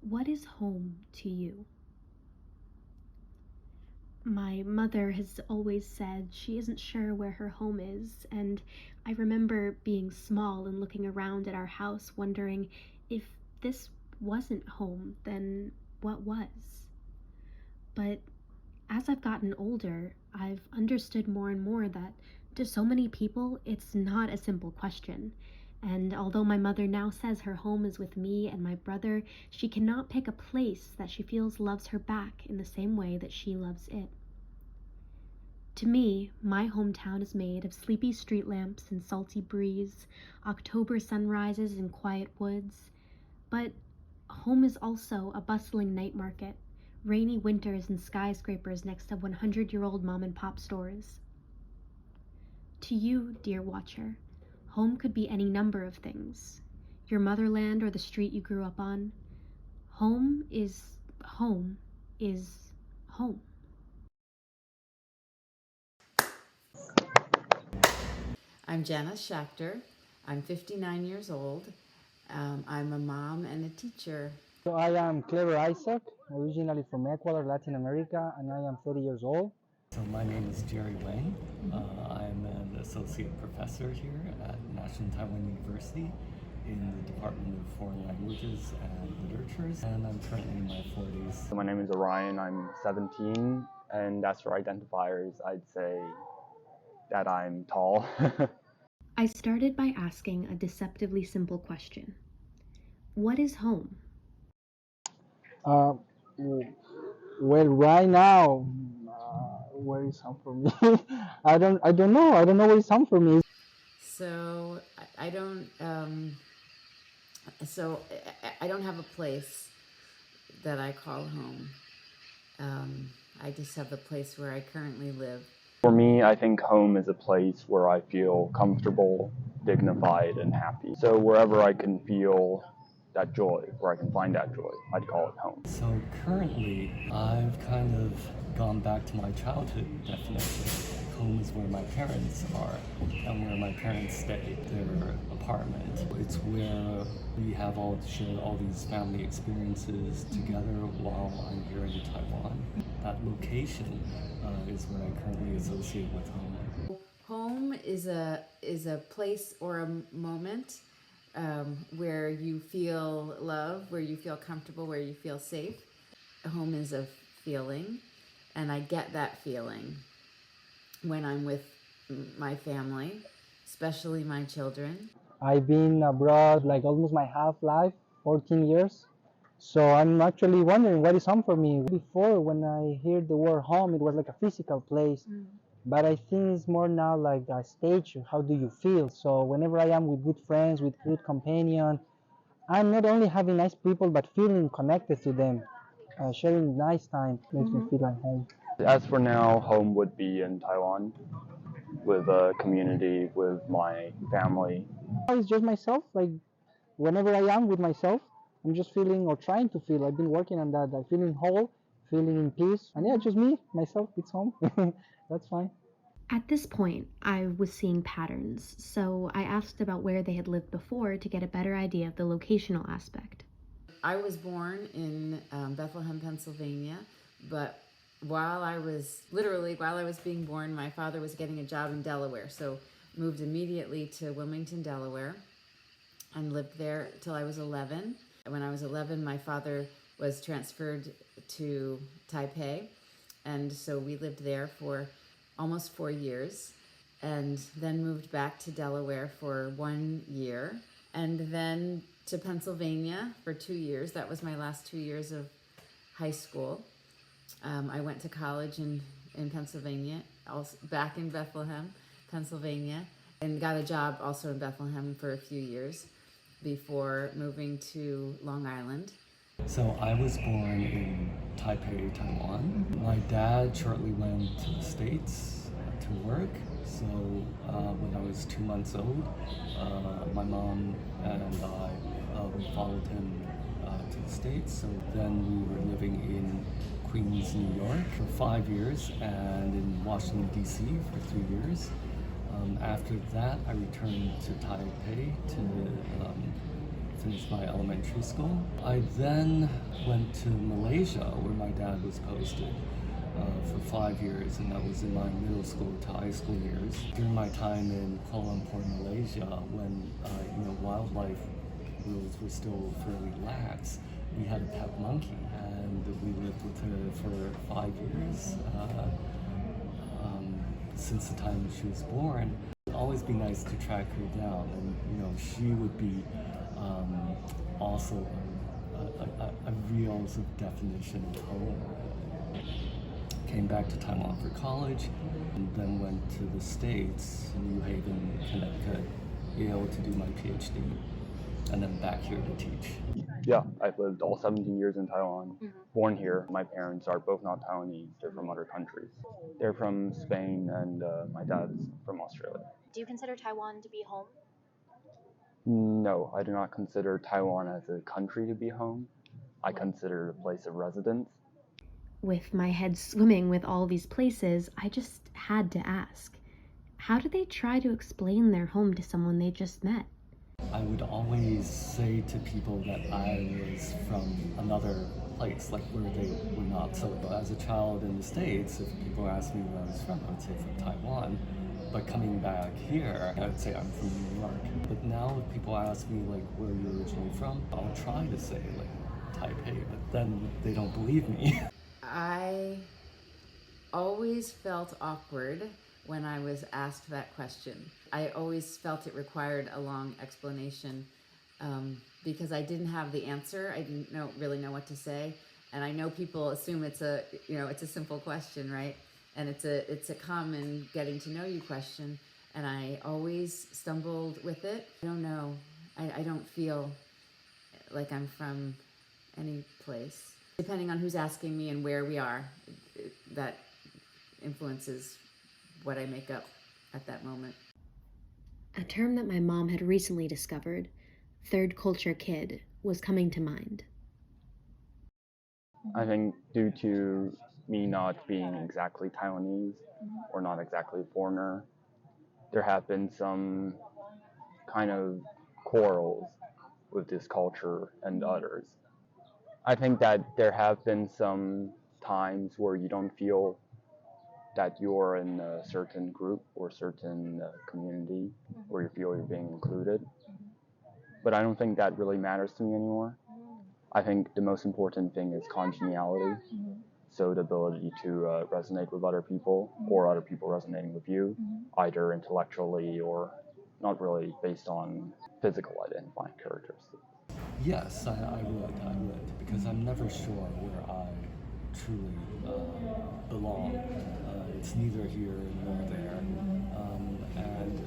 What is home to you? My mother has always said she isn't sure where her home is, and I remember being small and looking around at our house wondering if this wasn't home, then what was? But as I've gotten older, I've understood more and more that to so many people, it's not a simple question. And although my mother now says her home is with me and my brother, she cannot pick a place that she feels loves her back in the same way that she loves it. To me, my hometown is made of sleepy street lamps and salty breeze, October sunrises and quiet woods. But home is also a bustling night market, rainy winters and skyscrapers next to 100-year-old mom and pop stores. To you, dear watcher, home could be any number of things. Your motherland or the street you grew up on. Home is home is home. I'm Janice Schachter. I'm 59 years old. I'm a mom and a teacher. So I am Clever Isaac, originally from Ecuador, Latin America, and I am 30 years old. So my name is Jerry Wang. I'm an associate professor here at National Taiwan University in the Department of Foreign Languages and Literatures, and I'm currently in my 40s. So my name is Orion, I'm 17, and as for identifiers, I'd say that I'm tall. I started by asking a deceptively simple question. What is home? Uh, well, right now, where is home for me? I don't know. I don't know where is home for me. So I don't. I don't have a place that I call home. I just have the place where I currently live. For me, I think home is a place where I feel comfortable, dignified, and happy. So wherever I can feel that joy, where I can find that joy, I'd call it home. So currently, I've kind of gone back to my childhood definition. Home is where my parents are and where my parents stay, their apartment. It's where we have all shared all these family experiences together while I'm here in Taiwan. That location is where I currently associate with home. Home is a place or a moment where you feel love, where you feel comfortable, where you feel safe. Home is a feeling, and I get that feeling when I'm with my family, especially my children. I've been abroad like almost my half life, 14 years. So I'm actually wondering what is home for me. Before, when I hear the word home, it was like a physical place. But I think it's more now like a stage. How do you feel? So whenever I am with good friends, with good companion, I'm not only having nice people, but feeling connected to them. Sharing nice time makes me feel like home. As for now, home would be in Taiwan, with a community, with my family. It's just myself. Like whenever I am with myself, I'm just feeling or trying to feel. I've been working on that. Like feeling whole, feeling in peace, and yeah, just me, myself. It's home. That's fine. At this point, I was seeing patterns, so I asked about where they had lived before to get a better idea of the locational aspect. I was born in Bethlehem, Pennsylvania, but while I was being born, my father was getting a job in Delaware, so moved immediately to Wilmington, Delaware, and lived there till I was 11. When I was 11, my father was transferred to Taipei, and so we lived there for almost 4 years, and then moved back to Delaware for 1 year, and then to Pennsylvania for 2 years. That was my last 2 years of high school. I went to college in Pennsylvania, also back in Bethlehem, Pennsylvania, and got a job also in Bethlehem for a few years before moving to Long Island. So I was born in Taipei, Taiwan. My dad shortly went to the States to work. So when I was 2 months old, my mom and I we followed him to the States. So then we were living in Queens, New York for 5 years and in Washington, D.C. for 3 years. After that, I returned to Taipei finished my elementary school. I then went to Malaysia, where my dad was posted for 5 years, and that was in my middle school to high school years. During my time in Kuala Lumpur, Malaysia, when wildlife rules were still fairly lax, we had a pet monkey, and we lived with her for 5 years. Since the time she was born, it'd always be nice to track her down, and she would be also a real sort of definition of home. Came back to Taiwan for college, and then went to the States, New Haven, Connecticut, Yale to do my PhD, and then back here to teach. Yeah, I've lived all 17 years in Taiwan. Born here. My parents are both not Taiwanese. They're from other countries. They're from Spain, and my dad's from Australia. Do you consider Taiwan to be home? No, I do not consider Taiwan as a country to be home. I consider it a place of residence. With my head swimming with all these places, I just had to ask, how do they try to explain their home to someone they just met? I would always say to people that I was from another place, like where they were not. So as a child in the States, if people asked me where I was from, I would say from Taiwan. But coming back here, I would say I'm from New York. But now if people ask me like where you're originally from, I'll try to say like Taipei, but then they don't believe me. I always felt awkward when I was asked that question. I always felt it required a long explanation because I didn't have the answer. I didn't really know what to say, and I know people assume it's a simple question, right? And it's a common getting to know you question, and I always stumbled with it. I don't know. I don't feel like I'm from any place. Depending on who's asking me and where we are, that influences what I make up at that moment. A term that my mom had recently discovered, third culture kid, was coming to mind. I think due to me not being exactly Taiwanese or not exactly a foreigner, there have been some kind of quarrels with this culture and others. I think that there have been some times where you don't feel that you're in a certain group or certain community where you feel you're being included. But I don't think that really matters to me anymore. I think the most important thing is congeniality. So the ability to resonate with other people or other people resonating with you, either intellectually or not really based on physical identifying characteristics. Yes, I would, because I'm never sure where I truly belong. It's neither here nor there, and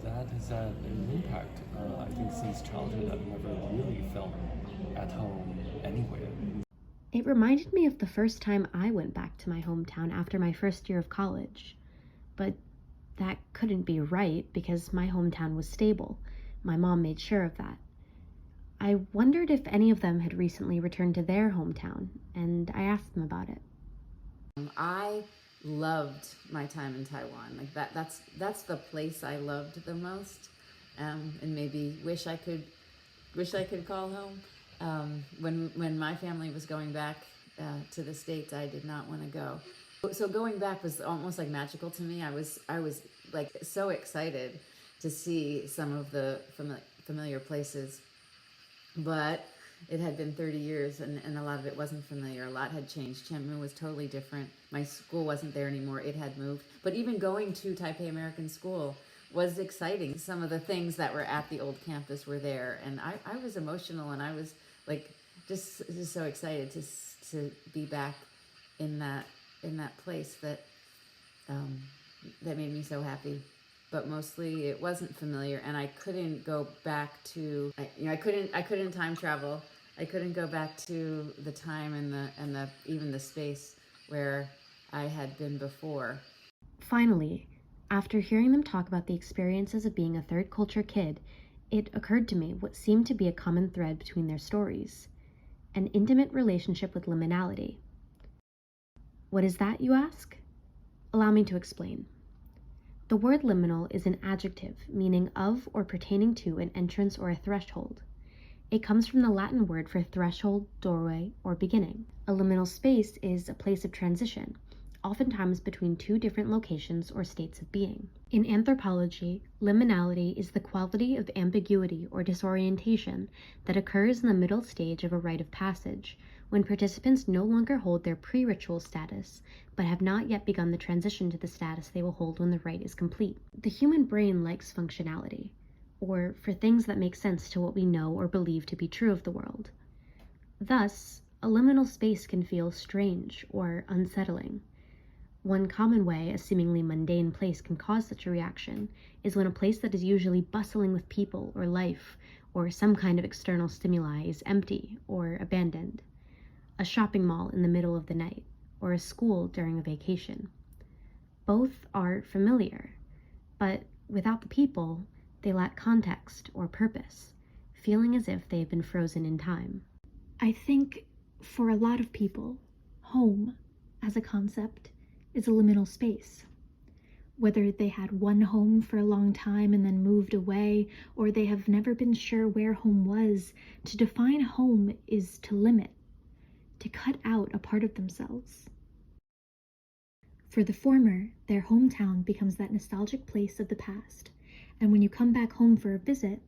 that has had an impact. I think since childhood, I've never really felt at home anywhere. It reminded me of the first time I went back to my hometown after my first year of college. But that couldn't be right because my hometown was stable. My mom made sure of that. I wondered if any of them had recently returned to their hometown, and I asked them about it. I loved my time in Taiwan. Like that's the place I loved the most, and maybe wish I could call home. When my family was going back to the States, I did not want to go. So going back was almost like magical to me. I was like so excited to see some of the familiar places. But it had been 30 years and a lot of it wasn't familiar. A lot had changed. Chiang was totally different. My school wasn't there anymore. It had moved. But even going to Taipei American School was exciting. Some of the things that were at the old campus were there. And I was emotional, and I was like just so excited to be back in that place that made me so happy. But mostly it wasn't familiar, and I couldn't go back to I couldn't time travel. I couldn't go back to the time and the even the space where I had been before. Finally, after hearing them talk about the experiences of being a third culture kid, it occurred to me what seemed to be a common thread between their stories: an intimate relationship with liminality. What is that, you ask? Allow me to explain. The word liminal is an adjective meaning of or pertaining to an entrance or a threshold. It comes from the Latin word for threshold, doorway, or beginning. A liminal space is a place of transition, oftentimes between two different locations or states of being. In anthropology, liminality is the quality of ambiguity or disorientation that occurs in the middle stage of a rite of passage, when participants no longer hold their pre-ritual status, but have not yet begun the transition to the status they will hold when the rite is complete. The human brain likes functionality, or for things that make sense to what we know or believe to be true of the world. Thus, a liminal space can feel strange or unsettling. One common way a seemingly mundane place can cause such a reaction is when a place that is usually bustling with people or life or some kind of external stimuli is empty or abandoned. A shopping mall in the middle of the night, or a school during a vacation. Both are familiar, but without the people, they lack context or purpose, feeling as if they have been frozen in time. I think for a lot of people, home, as a concept, is a liminal space. Whether they had one home for a long time and then moved away, or they have never been sure where home was, to define home is to limit, to cut out a part of themselves. For the former, their hometown becomes that nostalgic place of the past, and when you come back home for a visit,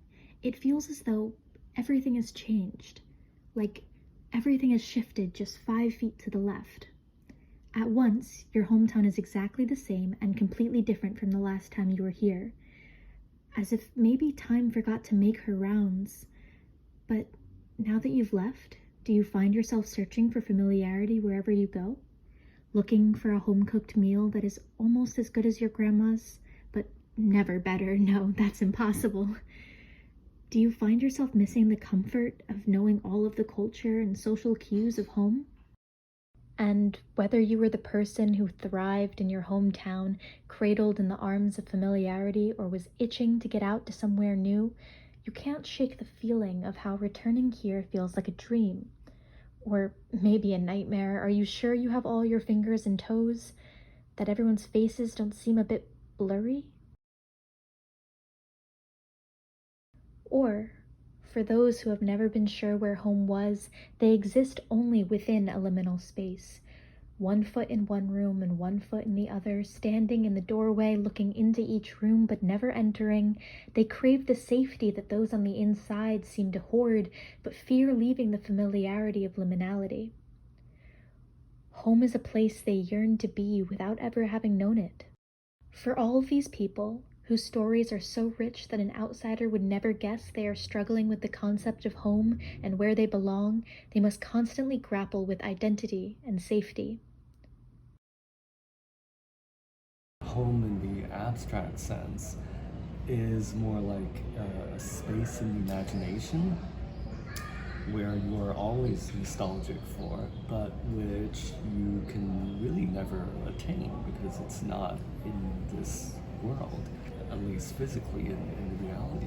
it feels as though everything has changed, like everything has shifted just 5 feet to the left. At once, your hometown is exactly the same and completely different from the last time you were here, as if maybe time forgot to make her rounds. But now that you've left, do you find yourself searching for familiarity wherever you go? Looking for a home-cooked meal that is almost as good as your grandma's, but never better? No, that's impossible. Do you find yourself missing the comfort of knowing all of the culture and social cues of home? And whether you were the person who thrived in your hometown, cradled in the arms of familiarity, or was itching to get out to somewhere new, you can't shake the feeling of how returning here feels like a dream. Or maybe a nightmare. Are you sure you have all your fingers and toes? That everyone's faces don't seem a bit blurry? Or, for those who have never been sure where home was, they exist only within a liminal space. 1 foot in one room and 1 foot in the other, standing in the doorway, looking into each room but never entering. They crave the safety that those on the inside seem to hoard, but fear leaving the familiarity of liminality. Home is a place they yearn to be without ever having known it. For all of these people, whose stories are so rich that an outsider would never guess they are struggling with the concept of home and where they belong, they must constantly grapple with identity and safety. Home in the abstract sense is more like a space in the imagination where you are always nostalgic for, but which you can really never attain because it's not in this world, at least physically in reality.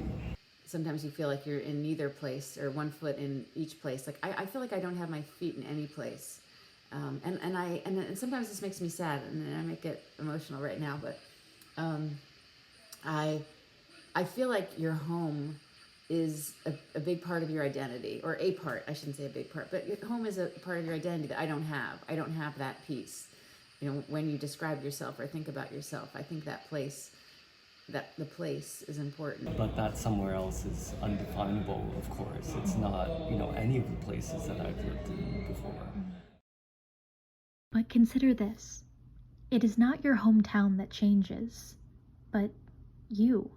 Sometimes you feel like you're in neither place or 1 foot in each place. Like I feel like I don't have my feet in any place. And sometimes this makes me sad, and I might get emotional right now, but I feel like your home is a big part of your identity, or a part, I shouldn't say a big part, but your home is a part of your identity that I don't have. I don't have that piece. You know, when you describe yourself or think about yourself, I think that the place is important. But that somewhere else is undefinable, of course. It's not, any of the places that I've lived in before. But consider this. It is not your hometown that changes, but you.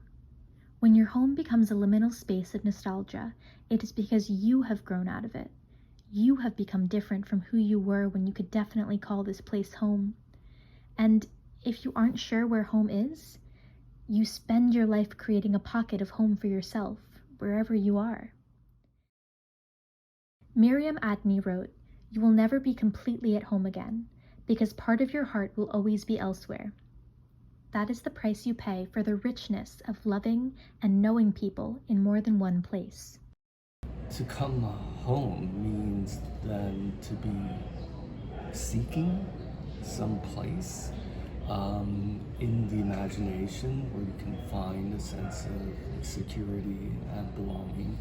When your home becomes a liminal space of nostalgia, it is because you have grown out of it. You have become different from who you were when you could definitely call this place home. And if you aren't sure where home is, you spend your life creating a pocket of home for yourself, wherever you are. Miriam Adney wrote, "You will never be completely at home again, because part of your heart will always be elsewhere. That is the price you pay for the richness of loving and knowing people in more than one place." To come home means then to be seeking some place in the imagination where you can find a sense of security and belonging.